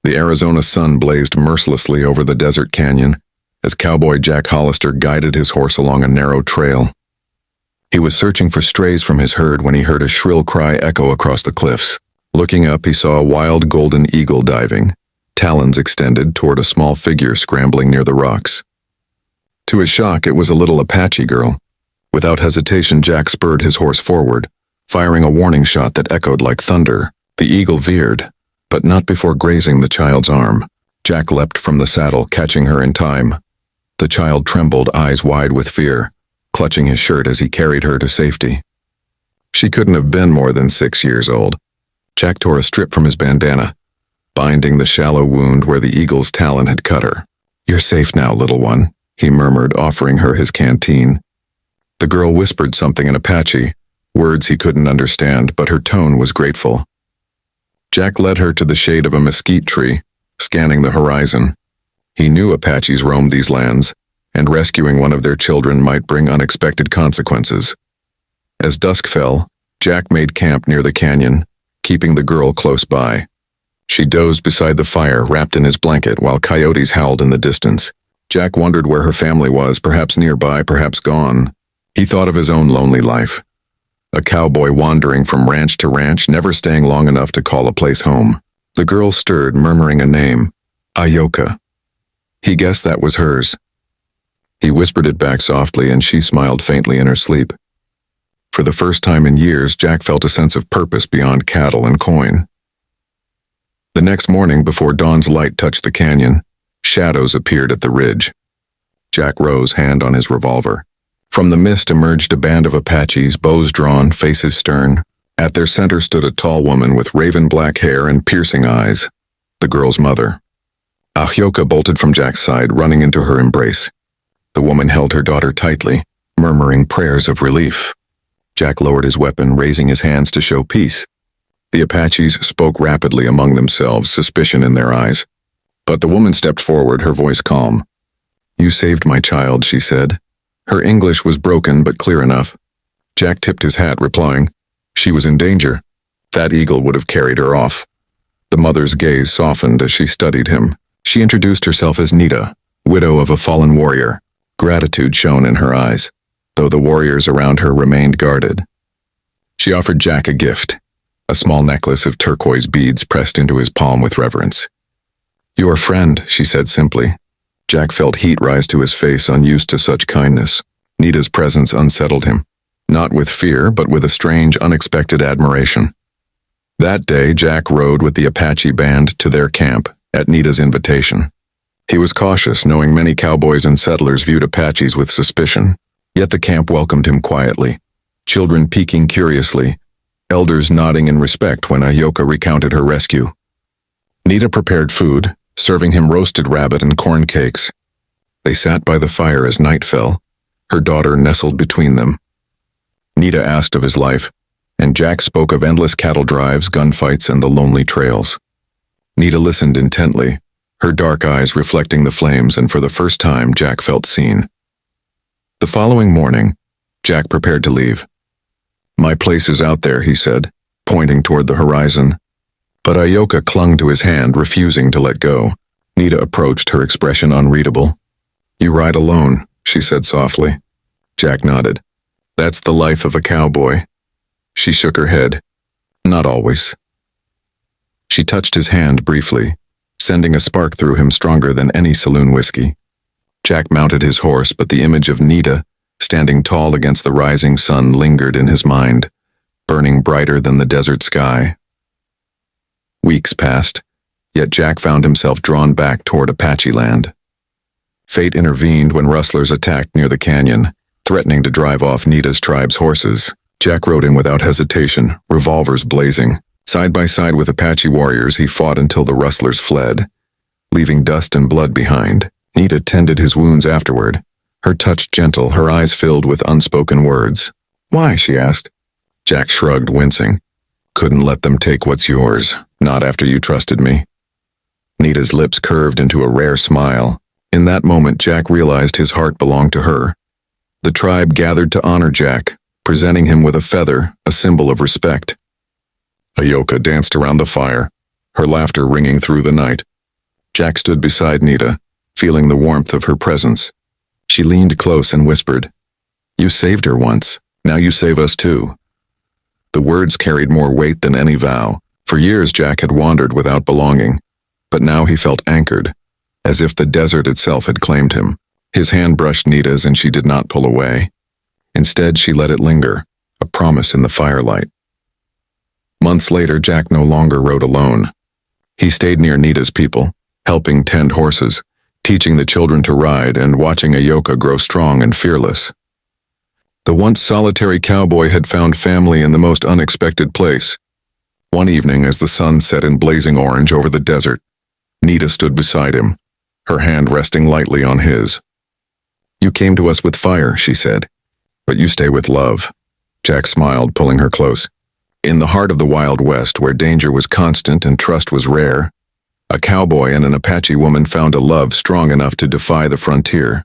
The Arizona sun blazed mercilessly over the desert canyon as cowboy Jack Hollister guided his horse along a narrow trail. He was searching for strays from his herd when he heard a shrill cry echo across the cliffs. Looking up, he saw a wild golden eagle diving, talons extended toward a small figure scrambling near the rocks. To his shock, it was a little Apache girl. Without hesitation, Jack spurred his horse forward, firing a warning shot that echoed like thunder. The eagle veered, but not before grazing the child's arm. Jack leapt from the saddle, catching her in time. The child trembled, eyes wide with fear, clutching his shirt as he carried her to safety. She couldn't have been more than 6 years old. Jack tore a strip from his bandana, binding the shallow wound where the eagle's talon had cut her. "You're safe now, little one," he murmured, offering her his canteen. The girl whispered something in Apache, words he couldn't understand, but her tone was grateful. Jack led her to the shade of a mesquite tree, scanning the horizon. He knew Apaches roamed these lands, and rescuing one of their children might bring unexpected consequences. As dusk fell, Jack made camp near the canyon, keeping the girl close by. She dozed beside the fire, wrapped in his blanket, while coyotes howled in the distance. Jack wondered where her family was, perhaps nearby, perhaps gone. He thought of his own lonely life. A cowboy wandering from ranch to ranch, never staying long enough to call a place home. The girl stirred, murmuring a name, Ayoka. He guessed that was hers. He whispered it back softly, and she smiled faintly in her sleep. For the first time in years, Jack felt a sense of purpose beyond cattle and coin. The next morning, before dawn's light touched the canyon, shadows appeared at the ridge. Jack rose, hand on his revolver. From the mist emerged a band of Apaches, bows drawn, faces stern. At their center stood a tall woman with raven black hair and piercing eyes, the girl's mother. Ayoka bolted from Jack's side, running into her embrace. The woman held her daughter tightly, murmuring prayers of relief. Jack lowered his weapon, raising his hands to show peace. The Apaches spoke rapidly among themselves, suspicion in their eyes. But the woman stepped forward, her voice calm. "You saved my child," she said. Her English was broken but clear enough. Jack tipped his hat, replying, "She was in danger. That eagle would have carried her off." The mother's gaze softened as she studied him. She introduced herself as Nita, widow of a fallen warrior. Gratitude shone in her eyes, though the warriors around her remained guarded. She offered Jack a gift, a small necklace of turquoise beads pressed into his palm with reverence. "Your friend," she said simply. Jack felt heat rise to his face, unused to such kindness. Nita's presence unsettled him, not with fear, but with a strange, unexpected admiration. That day, Jack rode with the Apache band to their camp, at Nita's invitation. He was cautious, knowing many cowboys and settlers viewed Apaches with suspicion, yet the camp welcomed him quietly, children peeking curiously, elders nodding in respect when Ayoka recounted her rescue. Nita prepared food, serving him roasted rabbit and corn cakes. They sat by the fire as night fell, her daughter nestled between them. Nita asked of his life, and Jack spoke of endless cattle drives, gunfights, and the lonely trails. Nita listened intently, her dark eyes reflecting the flames, and for the first time, Jack felt seen. The following morning, Jack prepared to leave. "My place is out there," he said, pointing toward the horizon. But Ayoka clung to his hand, refusing to let go. Nita approached, her expression unreadable. "You ride alone," she said softly. Jack nodded. "That's the life of a cowboy." She shook her head. "Not always." She touched his hand briefly, sending a spark through him stronger than any saloon whiskey. Jack mounted his horse, but the image of Nita, standing tall against the rising sun, lingered in his mind, burning brighter than the desert sky. Weeks passed, yet Jack found himself drawn back toward Apache land. Fate intervened when rustlers attacked near the canyon, threatening to drive off Nita's tribe's horses. Jack rode in without hesitation, revolvers blazing. Side by side with Apache warriors, he fought until the rustlers fled, leaving dust and blood behind. Nita tended his wounds afterward, her touch gentle, her eyes filled with unspoken words. "Why?" she asked. Jack shrugged, wincing. "Couldn't let them take what's yours, not after you trusted me." Nita's lips curved into a rare smile. In that moment, Jack realized his heart belonged to her. The tribe gathered to honor Jack, presenting him with a feather, a symbol of respect. Ayoka danced around the fire, her laughter ringing through the night. Jack stood beside Nita, feeling the warmth of her presence. She leaned close and whispered, "You saved her once. Now you save us too." The words carried more weight than any vow. For years Jack had wandered without belonging, but now he felt anchored, as if the desert itself had claimed him. His hand brushed Nita's and she did not pull away. Instead, she let it linger, a promise in the firelight. Months later, Jack no longer rode alone. He stayed near Nita's people, helping tend horses, teaching the children to ride, and watching Ayoka grow strong and fearless. The once solitary cowboy had found family in the most unexpected place. One evening, as the sun set in blazing orange over the desert, Nita stood beside him, her hand resting lightly on his. "You came to us with fire," she said, "but you stay with love." Jack smiled, pulling her close. In the heart of the Wild West, where danger was constant and trust was rare, a cowboy and an Apache woman found a love strong enough to defy the frontier.